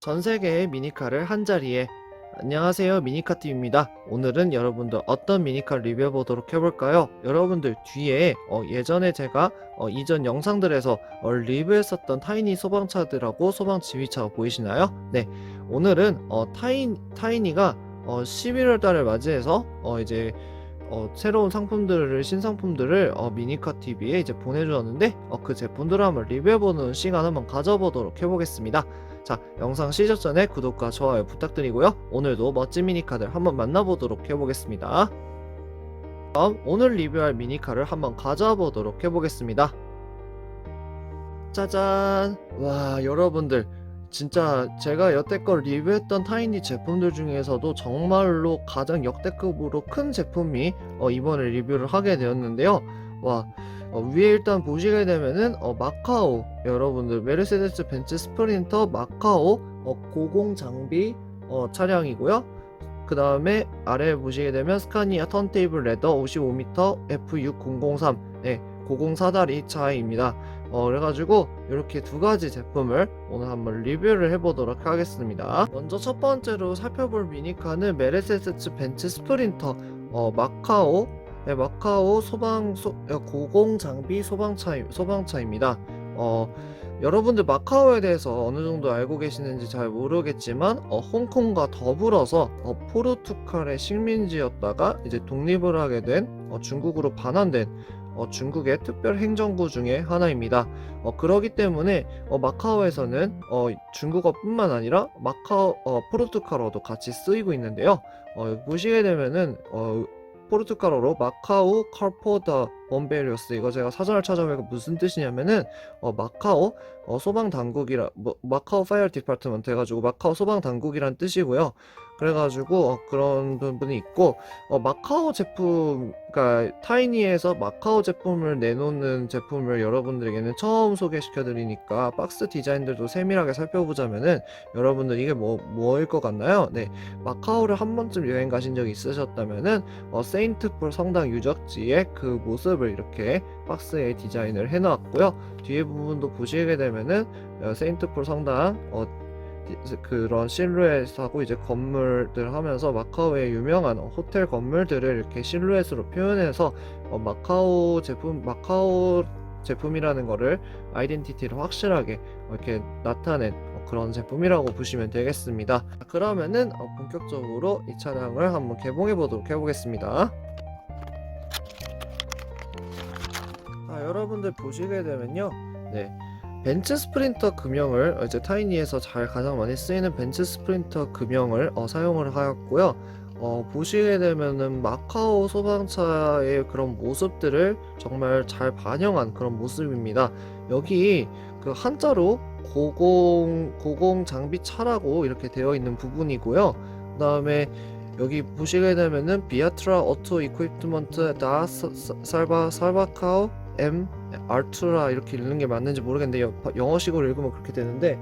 전 세계의 미니카를 한자리에. 안녕하세요, 미니카TV입니다. 오늘은 여러분들 어떤 미니카 리뷰해 보도록 해볼까요? 여러분들 뒤에 예전에 제가 이전 영상들에서 리뷰했었던 타이니 소방차들하고 소방 지휘차가 보이시나요? 네, 오늘은 타이니가 11월 달을 맞이해서 이제 새로운 상품들을 신상품들을 미니카TV에 이제 보내주었는데 그 제품들을 한번 리뷰해보는 시간 한번 가져보도록 해보겠습니다. 자, 영상 시작 전에 구독과 좋아요 부탁드리고요. 오늘도 멋진 미니카들 한번 만나보도록 해보겠습니다. 다음 오늘 리뷰할 미니카를 한번 가져와 보도록 해보겠습니다. 짜잔! 와, 여러분들 진짜 제가 여태껏 리뷰했던 타이니 제품들 중에서도 정말로 가장 역대급으로 큰 제품이 이번에 리뷰를 하게 되었는데요. 와, 위에 일단 보시게 되면은 마카오, 여러분들 메르세데스 벤츠 스프린터 마카오 고공 장비 차량이고요. 그 다음에 아래 보시게 되면 스카니아 턴테이블 레더 55m F6003 고공4다리 차입니다. 그래가지고 이렇게 두 가지 제품을 오늘 한번 리뷰를 해보도록 하겠습니다. 먼저 첫 번째로 살펴볼 미니카는 메르세데스 벤츠 스프린터 마카오 고공 장비 소방차입니다. 여러분들 마카오에 대해서 어느 정도 알고 계시는지 잘 모르겠지만 홍콩과 더불어서 포르투갈의 식민지였다가 이제 독립을 하게 된 중국으로 반환된 중국의 특별 행정구 중에 하나입니다. 그러기 때문에 마카오에서는 중국어뿐만 아니라 포르투갈어도 같이 쓰이고 있는데요. 여기 보시게 되면은 포르투갈어로 마카오 칼포다 범베리오스, 이거 제가 사전을 찾아보니까 무슨 뜻이냐면은 마카오 소방 당국이라 마카오 파이어 디파트먼트 해가지고 마카오 소방 당국이란 뜻이고요. 그래가지고 그런 부분이 있고 마카오 제품, 그러니까 타이니에서 마카오 제품을 내놓는 제품을 여러분들에게는 처음 소개시켜 드리니까 박스 디자인들도 세밀하게 살펴보자면은 여러분들 이게 뭐일 것 같나요? 네, 마카오를 한 번쯤 여행 가신 적이 있으셨다면은 세인트폴 성당 유적지의 그 모습을 이렇게 박스에 디자인을 해놨고요. 뒤에 부분도 보시게 되면은 세인트폴 성당 그런 실루엣하고 이제 건물들 하면서 마카오의 유명한 호텔 건물들을 이렇게 실루엣으로 표현해서 마카오 제품이라는 거를 아이덴티티를 확실하게 이렇게 나타낸 그런 제품이라고 보시면 되겠습니다. 그러면은 본격적으로 이 차량을 한번 개봉해 보도록 해보겠습니다. 자, 여러분들 보시게 되면요, 네, 벤츠 스프린터 금형을 이제 타이니에서 가장 많이 쓰이는 벤츠 스프린터 금형을 사용을 하였고요. 보시게 되면은 마카오 소방차의 그런 모습들을 정말 잘 반영한 그런 모습입니다. 여기 그 한자로 고공 장비 차라고 이렇게 되어 있는 부분이고요. 그 다음에 여기 보시게 되면은 비아트라 오토 이퀴프먼트 다 살바카오 M 아르투라 이렇게 읽는 게 맞는지 모르겠는데 영어식으로 읽으면 그렇게 되는데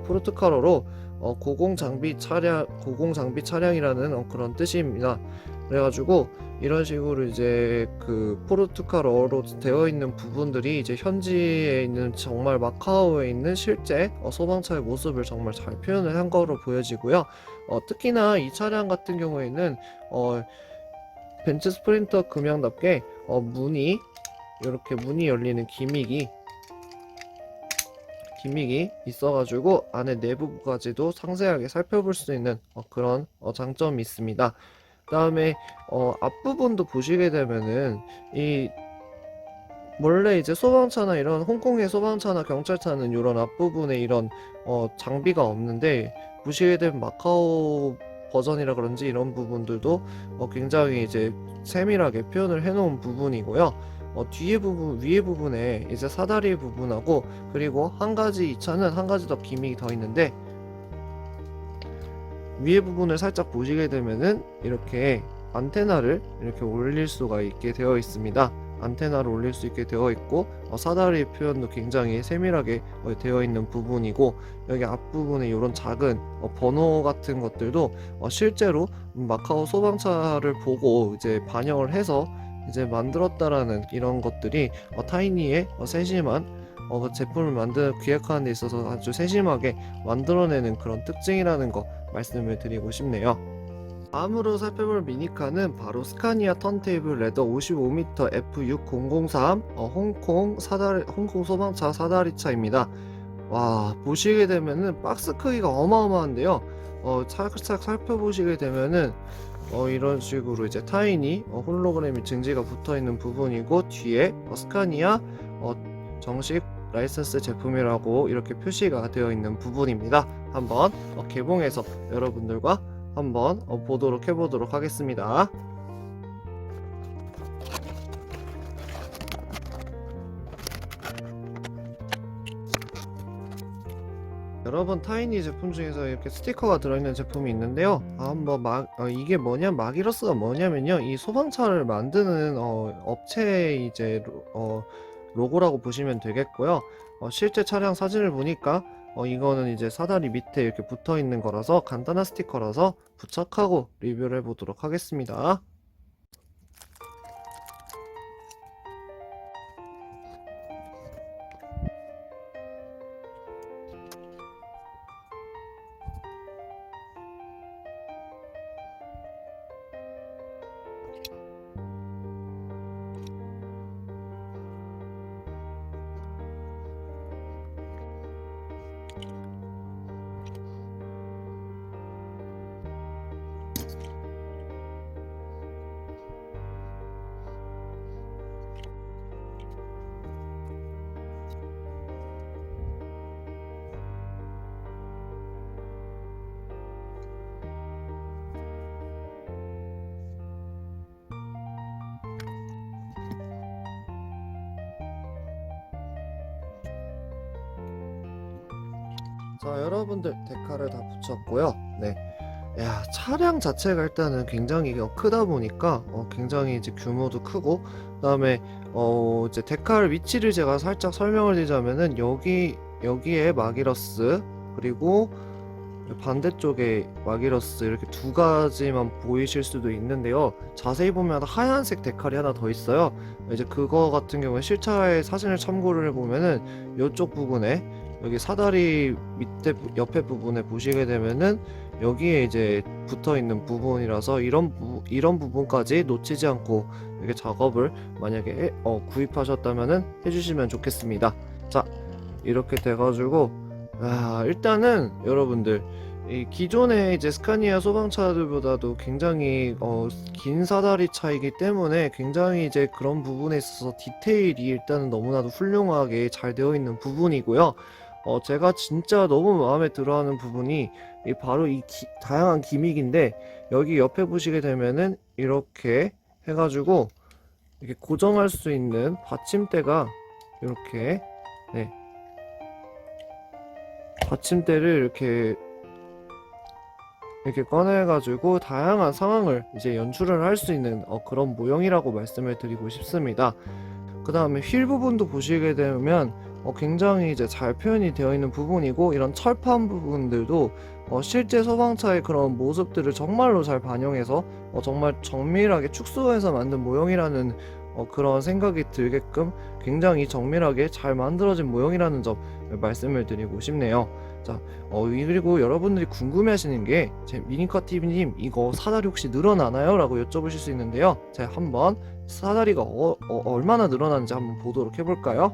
포르투갈어로 고공 장비 차량이라는 그런 뜻입니다. 그래가지고 이런 식으로 이제 그 포르투갈어로 되어 있는 부분들이 이제 현지에 있는 정말 마카오에 있는 실제 소방차의 모습을 정말 잘 표현을 한 거로 보여지고요. 특히나 이 차량 같은 경우에는 벤츠 스프린터 금형답게 이렇게 문이 열리는 기믹이 있어가지고 안에 내부까지도 상세하게 살펴볼 수 있는 그런 장점이 있습니다. 그 다음에 앞부분도 보시게 되면은 원래 이제 소방차나 이런 홍콩의 소방차나 경찰차는 이런 앞부분에 이런 장비가 없는데, 보시게 되면 마카오 버전이라 그런지 이런 부분들도 굉장히 이제 세밀하게 표현을 해놓은 부분이고요. 위에 부분에 이제 사다리 부분하고, 그리고 이 차는 한 가지 더 기믹이 더 있는데, 위에 부분을 살짝 보시게 되면은 이렇게 안테나를 이렇게 올릴 수가 있게 되어 있습니다. 안테나를 올릴 수 있게 되어 있고, 사다리 표현도 굉장히 세밀하게 되어 있는 부분이고, 여기 앞부분에 이런 작은 번호 같은 것들도 실제로 마카오 소방차를 보고 이제 반영을 해서 이제 만들었다라는 이런 것들이 타이니의 세심한 그 제품을 기획하는 데 있어서 아주 세심하게 만들어내는 그런 특징이라는 거 말씀을 드리고 싶네요. 다음으로 살펴볼 미니카는 바로 스카니아 턴테이블 레더 55m F6003 홍콩 소방차 사다리차입니다. 와, 보시게 되면은 박스 크기가 어마어마한데요. 살짝 살펴보시게 되면은 이런 식으로 이제 타이니 홀로그램이 증지가 붙어 있는 부분이고, 뒤에 스카니아 정식 라이선스 제품이라고 이렇게 표시가 되어 있는 부분입니다. 한번 개봉해서 여러분들과 한번 보도록 해보도록 하겠습니다. 여러분, 타이니 제품 중에서 이렇게 스티커가 들어있는 제품이 있는데요. 한번 이게 마기러스가 뭐냐면요, 이 소방차를 만드는 업체의 이제 로고라고 보시면 되겠고요. 실제 차량 사진을 보니까 이거는 이제 사다리 밑에 이렇게 붙어 있는 거라서 간단한 스티커라서 부착하고 리뷰를 해보도록 하겠습니다. 자, 여러분들 데칼을 다 붙였고요. 네. 야, 차량 자체가 일단은 굉장히 크다 보니까 굉장히 이제 규모도 크고, 그다음에 이제 데칼 위치를 제가 살짝 설명을 드리자면은 여기에 마기러스, 그리고 반대쪽에 마기러스, 이렇게 두 가지만 보이실 수도 있는데요. 자세히 보면 하얀색 데칼이 하나 더 있어요. 이제 그거 같은 경우에 실차의 사진을 참고를 해보면은 이쪽 부분에, 여기 사다리 밑에 옆에 부분에 보시게 되면은 여기에 이제 붙어 있는 부분이라서 이런 부분까지 놓치지 않고 이렇게 작업을 만약에 구입하셨다면은 해주시면 좋겠습니다. 자, 이렇게 돼가지고 일단은 여러분들, 이 기존의 이제 스카니아 소방차들보다도 굉장히 긴 사다리 차이기 때문에 굉장히 이제 그런 부분에 있어서 디테일이 일단은 너무나도 훌륭하게 잘 되어 있는 부분이고요. 제가 진짜 너무 마음에 들어하는 부분이 바로 이 다양한 기믹인데, 여기 옆에 보시게 되면은 이렇게 해가지고 이렇게 고정할 수 있는 받침대가 이렇게, 네, 받침대를 이렇게 꺼내가지고 다양한 상황을 이제 연출을 할 수 있는 그런 모형이라고 말씀을 드리고 싶습니다. 그 다음에 휠 부분도 보시게 되면 굉장히 이제 잘 표현이 되어 있는 부분이고, 이런 철판 부분들도 실제 소방차의 그런 모습들을 정말로 잘 반영해서 정말 정밀하게 축소해서 만든 모형이라는 그런 생각이 들게끔 굉장히 정밀하게 잘 만들어진 모형이라는 점 말씀을 드리고 싶네요. 자, 그리고 여러분들이 궁금해하시는 게, 제 미니카TV님 이거 사다리 혹시 늘어나나요? 라고 여쭤보실 수 있는데요. 제가 한번 사다리가 얼마나 늘어나는지 한번 보도록 해볼까요?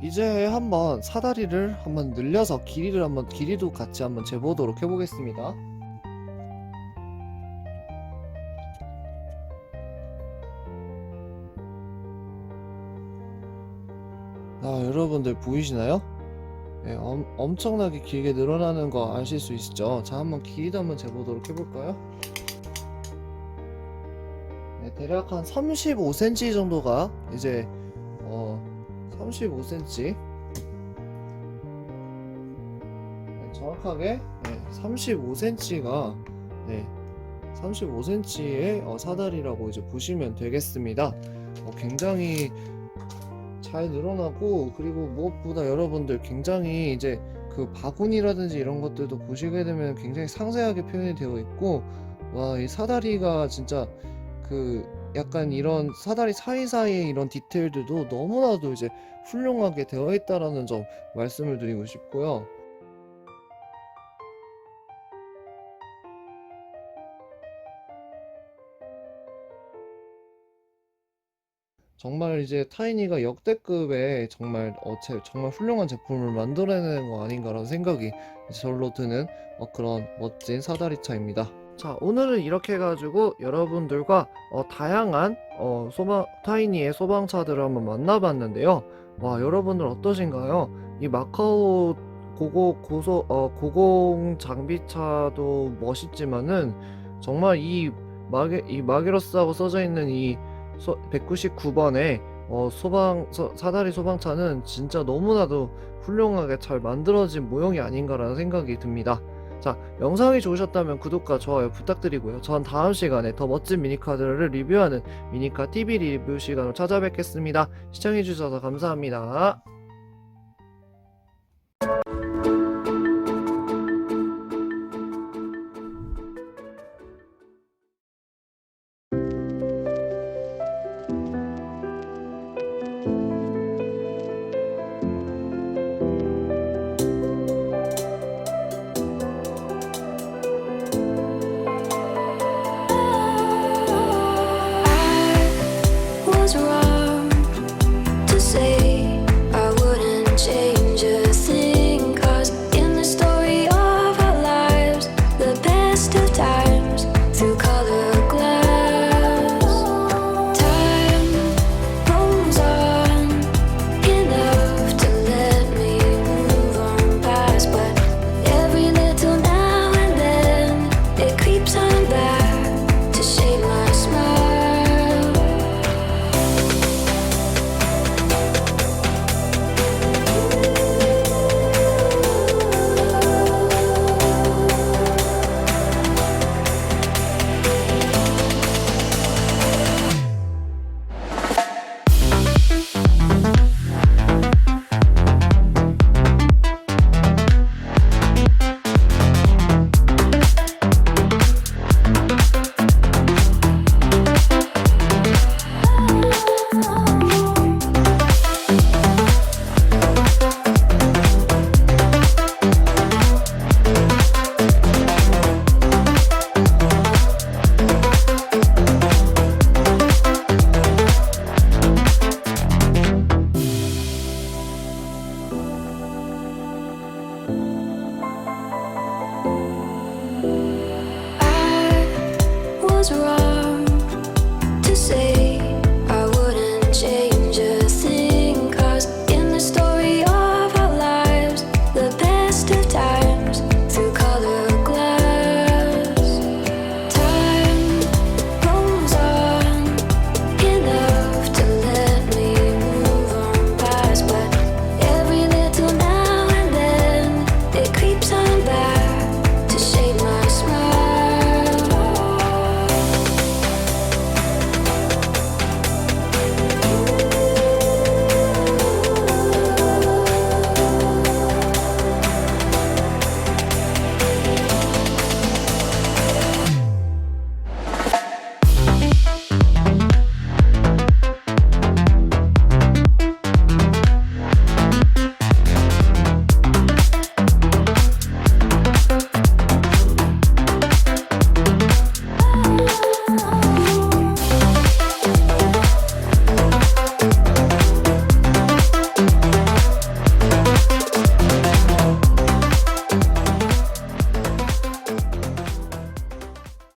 이제 한번 사다리를 한번 늘려서 길이도 같이 한번 재보도록 해보겠습니다. 여러분들 보이시나요? 네, 엄청나게 길게 늘어나는 거 아실 수 있죠? 자, 한번 길이도 한번 재보도록 해볼까요? 네, 대략 한 35cm 정도가 이제 35cm, 네, 정확하게 35cm가 35cm의 사다리라고 이제 보시면 되겠습니다. 굉장히 잘 늘어나고, 그리고 무엇보다 여러분들 굉장히 이제 그 바구니라든지 이런 것들도 보시게 되면 굉장히 상세하게 표현이 되어 있고, 와, 이 사다리가 진짜 그 약간 이런 사다리 사이사이에 이런 디테일들도 너무나도 이제 훌륭하게 되어 있다라는 점 말씀을 드리고 싶고요. 정말 이제 타이니가 역대급의 정말 정말 훌륭한 제품을 만들어내는 거 아닌가라는 생각이 절로 드는 그런 멋진 사다리차입니다. 자, 오늘은 이렇게 해가지고 여러분들과 다양한 타이니의 소방차들을 한번 만나봤는데요. 와, 여러분들 어떠신가요? 이 마카오 고공 장비차도 멋있지만은 정말 이 마게러스하고 써져 있는 이 199번의 사다리 소방차는 진짜 너무나도 훌륭하게 잘 만들어진 모형이 아닌가라는 생각이 듭니다. 자, 영상이 좋으셨다면 구독과 좋아요 부탁드리고요. 전 다음 시간에 더 멋진 미니카들을 리뷰하는 미니카 TV 리뷰 시간으로 찾아뵙겠습니다. 시청해주셔서 감사합니다.